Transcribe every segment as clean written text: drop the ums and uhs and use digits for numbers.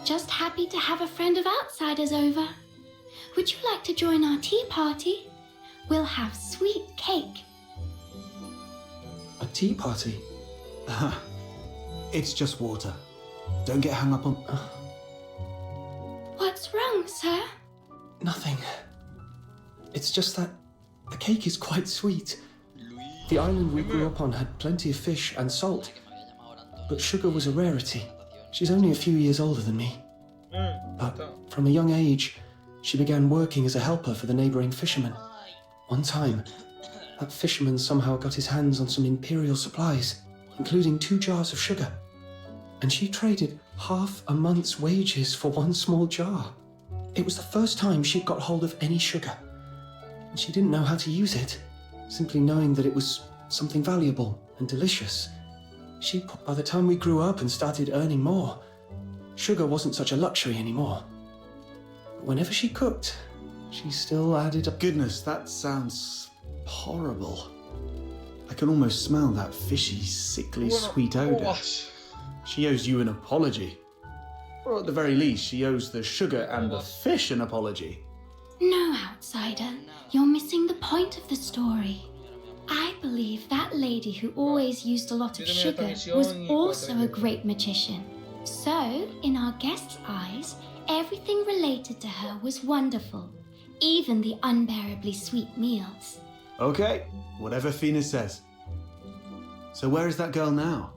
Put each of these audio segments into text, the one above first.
Just happy to have a friend of outsiders over. Would you like to join our tea party? We'll have sweet cake. A tea party? It's just water. Don't get hung up on... What's wrong, sir? Nothing. It's just that the cake is quite sweet. The island we grew up on had plenty of fish and salt, but sugar was a rarity. She's only a few years older than me. But from a young age, she began working as a helper for the neighbouring fishermen. One time, that fisherman somehow got his hands on some imperial supplies, including 2 jars of sugar. And she traded half a month's wages for one small jar. It was the first time she'd got hold of any sugar. And she didn't know how to use it, simply knowing that it was something valuable and delicious. By the time we grew up and started earning more, sugar wasn't such a luxury anymore. But whenever she cooked, she still added up. Goodness, that sounds horrible. I can almost smell that fishy, sickly, sweet odour. She owes you an apology. Or at the very least, she owes the sugar and the fish an apology. No, outsider. You're missing the point of the story. I believe that lady who always used a lot of sugar was also a great magician. So, in our guest's eyes, everything related to her was wonderful, even the unbearably sweet meals. Okay, whatever Fina says. So where is that girl now?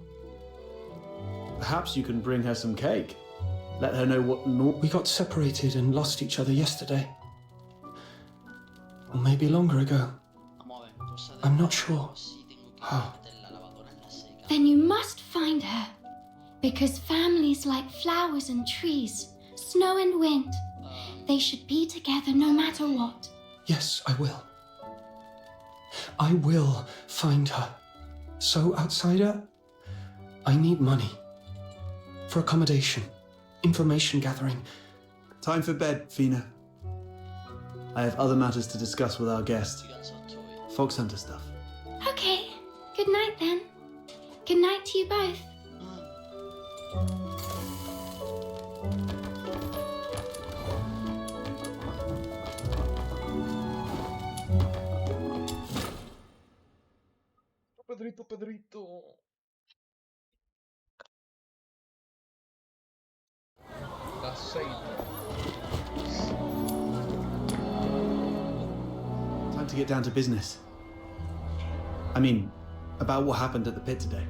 Perhaps you can bring her some cake. Let her know what We got separated and lost each other yesterday. Or maybe longer ago. I'm not sure. How? Then you must find her. Because families like flowers and trees, snow and wind, they should be together no matter what. Yes, I will. I will find her. So, outsider, I need money. For accommodation, information gathering. Time for bed, Fina. I have other matters to discuss with our guest. Fox hunter stuff. Okay, good night then. Good night to you both. Pedrito. Time to get down to business. I mean, about what happened at the pit today.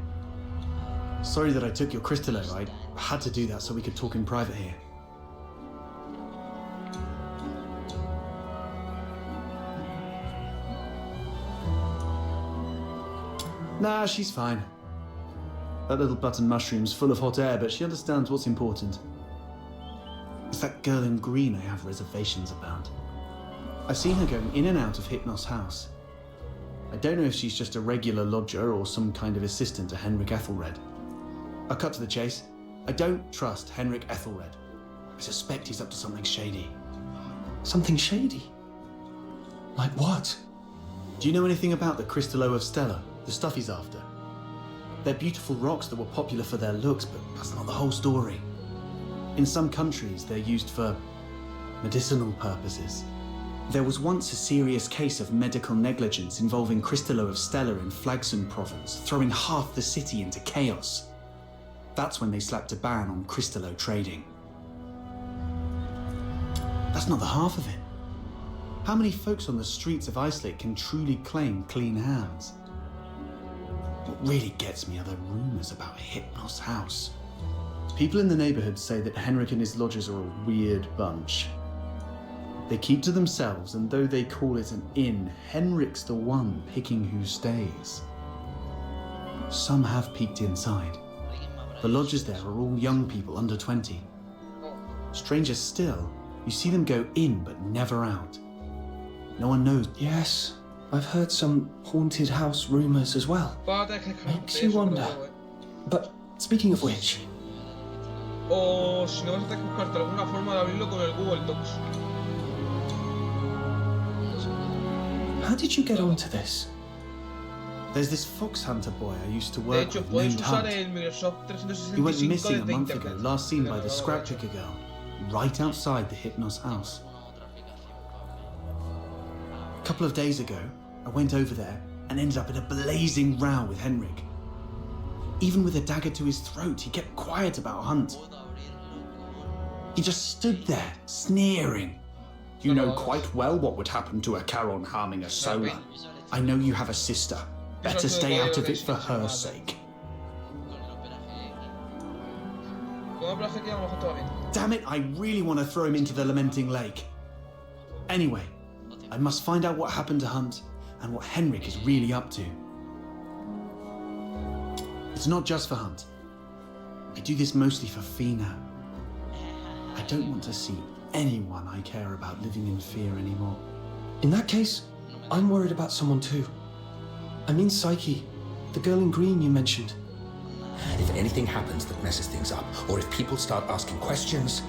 Sorry that I took your Crystallo. I had to do that so we could talk in private here. Nah, she's fine. That little button mushroom's full of hot air, but she understands what's important. It's that girl in green I have reservations about. I've seen her going in and out of Hypnos' house. I don't know if she's just a regular lodger or some kind of assistant to Henrik Ethelred. I'll cut to the chase. I don't trust Henrik Ethelred. I suspect he's up to something shady. Something shady? Like what? Do you know anything about the Crystallo of Stella, the stuff he's after? They're beautiful rocks that were popular for their looks, but that's not the whole story. In some countries, they're used for medicinal purposes. There was once a serious case of medical negligence involving Crystallo of Stella in Flagsund province, throwing half the city into chaos. That's when they slapped a ban on Crystallo trading. That's not the half of it. How many folks on the streets of Islake can truly claim clean hands? What really gets me are the rumors about Hypnos' house. People in the neighborhood say that Henrik and his lodgers are a weird bunch. They keep to themselves, and though they call it an inn, Henrik's the one picking who stays. Some have peeked inside. The lodgers there are all young people under 20. Stranger still, you see them go in but never out. No one knows. Yes, I've heard some haunted house rumors as well. Makes you wonder. But speaking of which... O si no vas a tener que buscarte alguna forma de abrirlo con el Google Docs. How did you get onto this? There's this fox hunter boy I used to De work hecho, with puedes named usar Hunt. el Microsoft He went 365 missing a desde month ago, internet. last seen by the Del scrap navegador, picker girl, right outside the Hypnos house. A couple of days ago, I went over there and ended up in a blazing row with Henrik. Even with a dagger to his throat, he kept quiet about Hunt. He just stood there, sneering. You know quite well what would happen to a Charon harming a Sola. I know you have a sister. Better stay out of it for her sake. Damn it, I really want to throw him into the Lamenting Lake. Anyway, I must find out what happened to Hunt and what Henrik is really up to. It's not just for Hunt. I do this mostly for Fina. I don't want to see anyone I care about living in fear anymore. In that case, I'm worried about someone too. I mean Psyche, the girl in green you mentioned. If anything happens that messes things up, or if people start asking questions,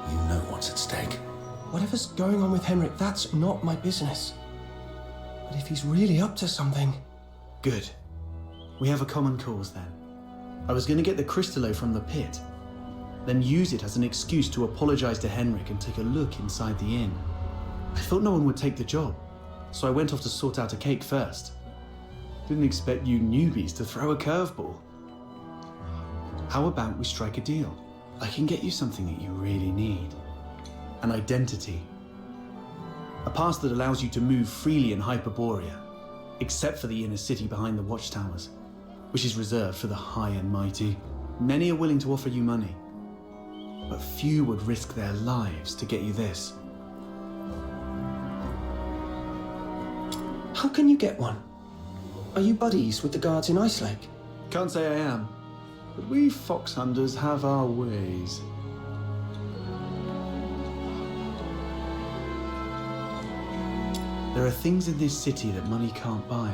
you know what's at stake. Whatever's going on with Henrik, that's not my business. But if he's really up to something... Good. We have a common cause then. I was going to get the Crystallo from the pit, then use it as an excuse to apologize to Henrik and take a look inside the inn. I thought no one would take the job, so I went off to sort out a cake first. Didn't expect you newbies to throw a curveball. How about we strike a deal? I can get you something that you really need. An identity. A pass that allows you to move freely in Hyperborea, except for the inner city behind the watchtowers, which is reserved for the high and mighty. Many are willing to offer you money, but few would risk their lives to get you this. How can you get one? Are you buddies with the guards in Icelake? Can't say I am, but we fox hunters have our ways. There are things in this city that money can't buy,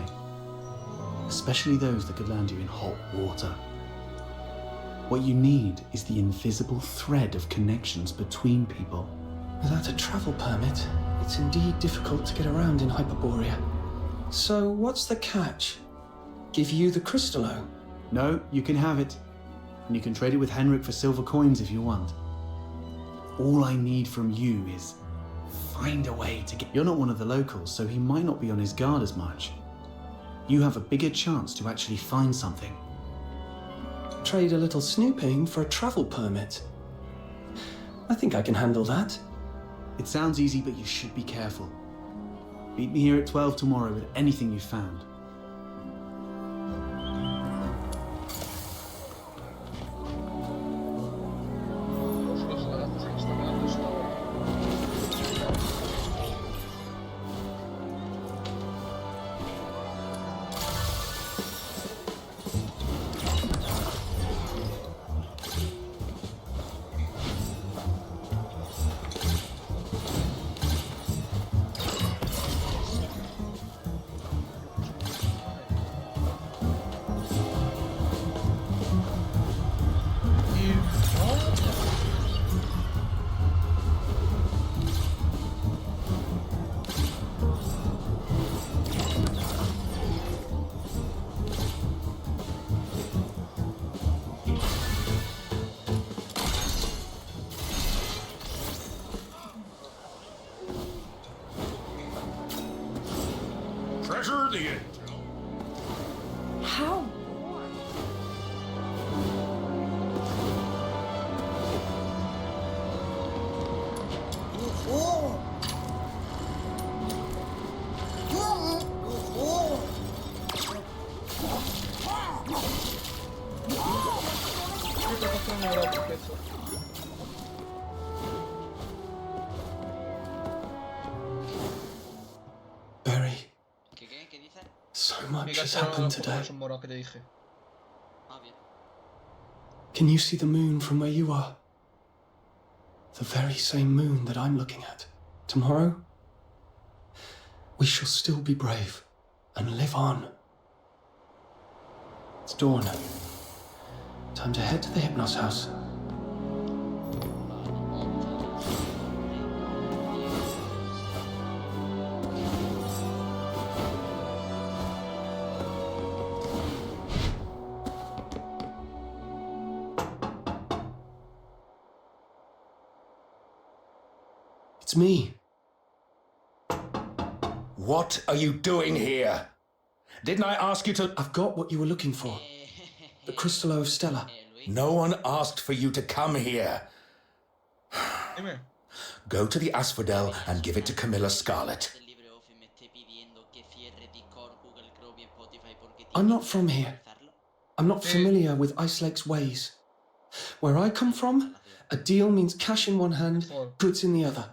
especially those that could land you in hot water. What you need is the invisible thread of connections between people. Without a travel permit, it's indeed difficult to get around in Hyperborea. So what's the catch? Give you the Crystallo? No, you can have it. And you can trade it with Henrik for silver coins if you want. All I need from you is find a way to get... You're not one of the locals, so he might not be on his guard as much. You have a bigger chance to actually find something. Trade a little snooping for a travel permit. I think I can handle that. It sounds easy, but you should be careful. Meet me here at 12 tomorrow with anything you found. Treasure the intel. How? Barry, so much has happened today. Can you see the moon from where you are? The very same moon that I'm looking at. Tomorrow, we shall still be brave and live on. It's dawn. Time to head to the Hypnos house. It's me. What are you doing here? Didn't I ask you to... I've got what you were looking for. The Crystallo of Stella. No one asked for you to come here. Dime. Go to the asphodel and give it to Camilla Scarlet. I'm not from here. I'm not familiar with Ice Lake's ways. Where I come from, a deal means cash in one hand, goods in the other.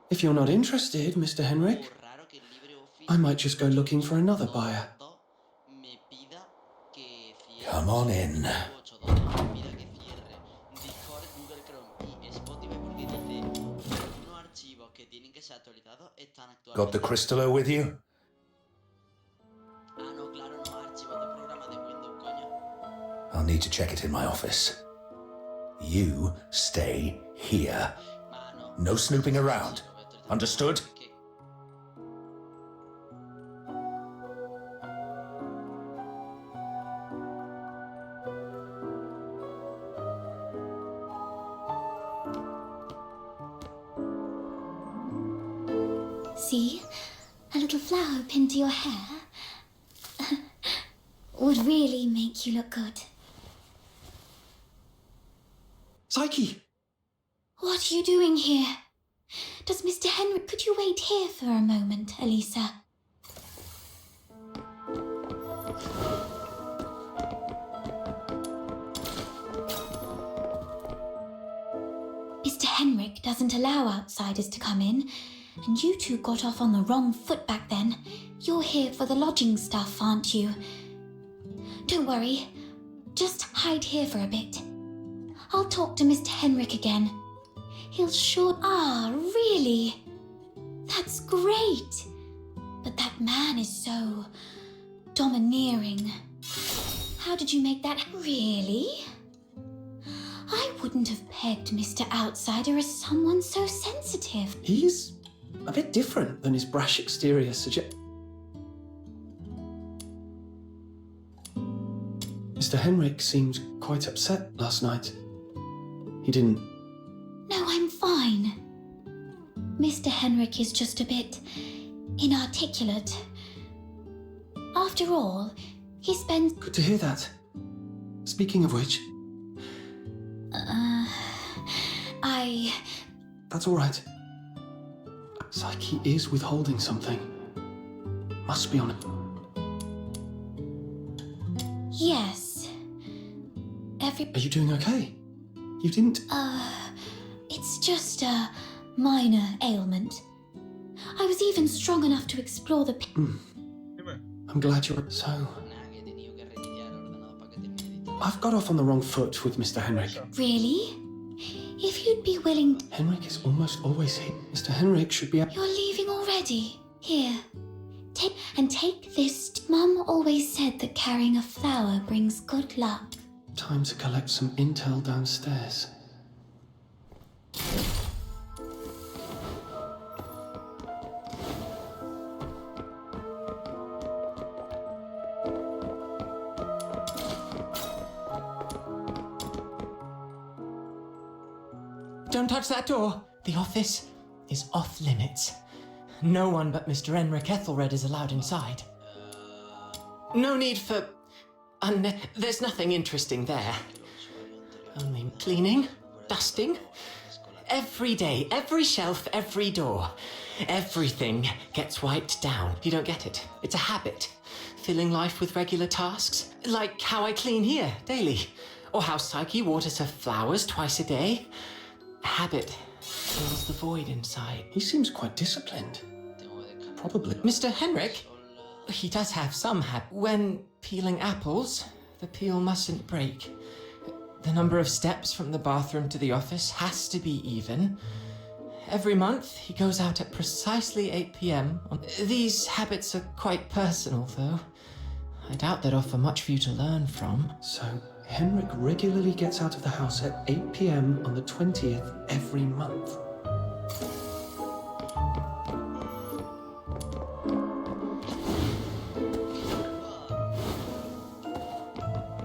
If you're not interested, Mr. Henrik, I might just go looking for another buyer. Come on in. Got the Crystallo with you? I'll need to check it in my office. You stay here. No snooping around. Understood? See? A little flower pinned to your hair would really make you look good. Psyche! What are you doing here? Does Mr. Henrik... Could you wait here for a moment, Elisa? Mr. Henrik doesn't allow outsiders to come in, and you two got off on the wrong foot back then. You're here for the lodging stuff, aren't you? Don't worry. Just hide here for a bit. I'll talk to Mr. Henrik again. He'll sure... Ah, really? That's great. But that man is so... domineering. How did you make that... Really? I wouldn't have pegged Mr. Outsider as someone so sensitive. He's a bit different than his brash exterior suggests. Mr. Henrik seemed quite upset last night. He didn't... No, I'm fine. Mr. Henrik is just a bit inarticulate. After all, he spends... Good to hear that. Speaking of which... That's all right. Psyche is withholding something. Must be on it. Yes. Are you doing okay? You didn't... It's just a minor ailment. I was even strong enough to explore the... Dime. I'm glad you're... So... I've got off on the wrong foot with Mr. Henrik. Really? If you'd be willing... Henrik is almost always here. Mr. Henrik should be... You're leaving already. Here. Take this. Mum always said that carrying a flower brings good luck. Time to collect some intel downstairs. Don't touch that door. The office is off limits. No one but Mr. Henrik Ethelred is allowed inside. No need for... there's nothing interesting there. Only cleaning, dusting. Every day, every shelf, every door. Everything gets wiped down. You don't get it. It's a habit. Filling life with regular tasks. Like how I clean here, daily. Or how Psyche waters her flowers twice a day. A habit fills the void inside. He seems quite disciplined. Probably. Mr. Henrik, he does have some habit. When peeling apples, the peel mustn't break. The number of steps from the bathroom to the office has to be even. Every month, he goes out at precisely 8 p.m. These habits are quite personal, though. I doubt they'd offer much for you to learn from. So, Henrik regularly gets out of the house at 8 p.m. on the 20th every month.